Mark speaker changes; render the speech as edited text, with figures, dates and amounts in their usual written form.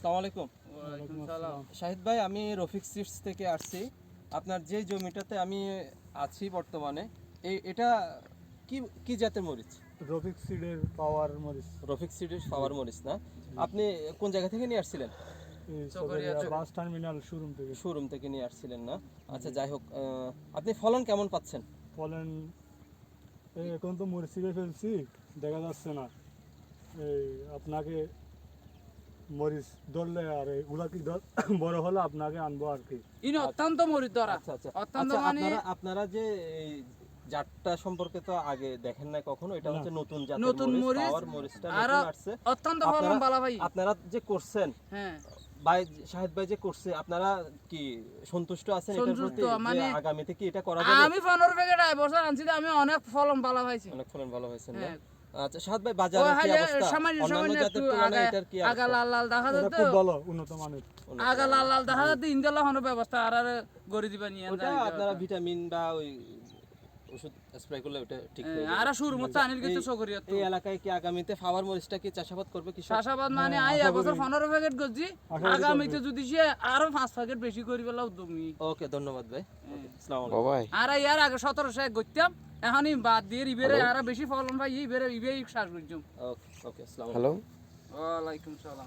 Speaker 1: আসসালামু আলাইকুম।
Speaker 2: ওয়ালাইকুম আসসালাম।
Speaker 1: শাহিদ ভাই, আমি রফিক সিডস থেকে আসছি। আপনার যে জমিটাতে আমি আছি বর্তমানে, এটা কি কি জাতের মরিচ?
Speaker 2: রফিক সিডের পাওয়ার মরিচ।
Speaker 1: রফিক সিডস পাওয়ার মরিচ না? আপনি কোন জায়গা থেকে নিয়ে আসছিলেন?
Speaker 2: এই চকরিয়া বাস টার্মিনাল
Speaker 1: শোরুম থেকে নিয়ে আসছিলেন না? আচ্ছা, যাই হোক, আপনি ফলন কেমন পাচ্ছেন?
Speaker 2: ফলন এখন তো মরিচ ছিঁড়ে ফেলছি, দেখা যাচ্ছে না। এই আপনাকে মরিচ ধরলে আর এগুলা কি বড় হলে আপনাকে আনবো আর কি।
Speaker 3: ইনি অত্যন্ত মরিচ ধরা।
Speaker 1: আচ্ছা আচ্ছা
Speaker 3: অত্যন্ত
Speaker 1: আচ্ছা,
Speaker 3: মানে
Speaker 1: আপনারা যে এই জাতটা সম্পর্কে তো আগে দেখেন নাই কখনো। এটা হচ্ছে নতুন জাতের
Speaker 3: নতুন মরিচ,
Speaker 1: পাওয়ার মরিচটা
Speaker 3: আর
Speaker 1: নতুন আসছে।
Speaker 3: অত্যন্ত ফলন ভালো ভাই।
Speaker 1: আপনারা যে করছেন,
Speaker 3: হ্যাঁ,
Speaker 1: ভাই শাহিদ ভাই যে করছে, আপনারা কি সন্তুষ্ট আছেন এটার
Speaker 3: সন্তুষ্ট,
Speaker 1: প্রতি? যে
Speaker 3: মানে
Speaker 1: আগামীতে কি এটা করা যাবে?
Speaker 3: আমি 15 প্যাকেট বছর আনছি, আমি অনেক ফলন ভালো পাইছি।
Speaker 1: অনেক ফলন ভালো হয়েছে না?
Speaker 3: হ্যাঁ।
Speaker 1: আচ্ছা শাহিদ ভাই, বাজারের কি অবস্থা? অন্যান্য জাতের তুলনায় এটার কি
Speaker 3: আগা
Speaker 1: অবস্থা?
Speaker 3: লাল লাল দেখা
Speaker 2: এটা
Speaker 3: যাচ্ছে,
Speaker 2: খুব ভালো, উন্নত মানের।
Speaker 3: আগা লাল লাল দেখা যাচ্ছে, ইনশাআল্লাহ কোনো ব্যবস্থা আর গড়ে দিবা নিয়ে
Speaker 1: ওটা আপনারা ভিটামিন বা ওই ওষুধ স্প্রে করলে ওটা ঠিক হয়ে যাবে।
Speaker 3: আর শুরু মত আনিল কিন্তু চকরিয়া তো
Speaker 1: এই এলাকায় কি আগামীতে ফাওয়ার মরিচটা কি চাষাবাদ করবে কৃষক?
Speaker 3: চাষাবাদ মানে আই এবছর 15 প্যাকেট করছি, আগামীতে যদি সে আরো 5 প্যাকেট বেশি করি পেলা উদ্যোগ নিই।
Speaker 1: ওকে, ধন্যবাদ ভাই। আসসালামু আলাইকুম।
Speaker 4: বাবাই
Speaker 3: আর ইয়ার আগে 1700 করতাম, এখনই বাদ দিয়ে ইবেরে আর বেশি ফলন ভাই, ইবেরে শ্বাস করছুম।
Speaker 1: ওকে ওকে, আসসালামু আলাইকুম।
Speaker 4: হ্যালো
Speaker 3: ওয়ালাইকুম সালাম।